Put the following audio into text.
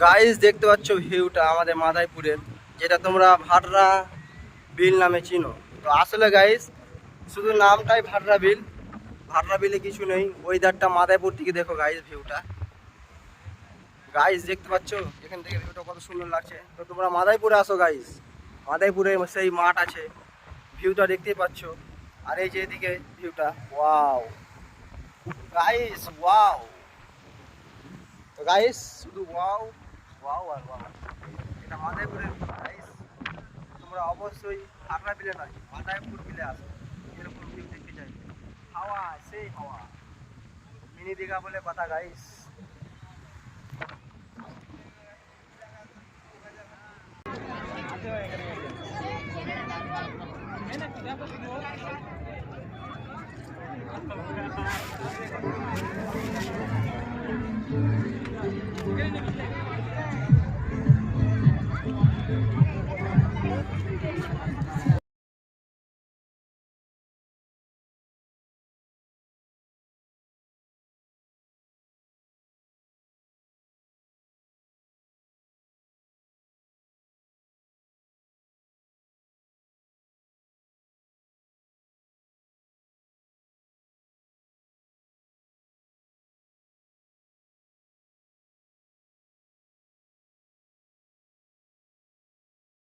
Guys দেখতে পাচ্ছ ভিউটা আমাদের মাদারীপুরের, যেটা তোমরা ভাটরা বিল নামে চিনো। তো আসলে গাইস শুধু নামটাই ভাটরা বিল, ভাটরা বিলে কিছু নেই। ওয়েদারটা মাদারীপুর থেকে দেখো গাইস, ভিউটা গাইস দেখতে পাচ্ছ এখান থেকে ভিউটা কত সুন্দর লাগছে। তো তোমরা মাদারীপুরে আসো গাইস, মাদারীপুরে সেই মাঠ আছে, ভিউটা দেখতেই পাচ্ছ। আর এই যে এদিকে ভিউটা, ওয়াও গাইস ওয়াও। তো গাইস শুধু ওয়াও ওয়াও আর ওয়াও। এটা মাদারীপুরের গাইস, তোমরা অবশ্যই ভাটরা বিলে নয় মাদারীপুর বিলে আসো, এরকম ভিউ দেখতে চাই। হাওয়া সেই হাওয়া, মিনি দীঘা বলে কথা গাইস।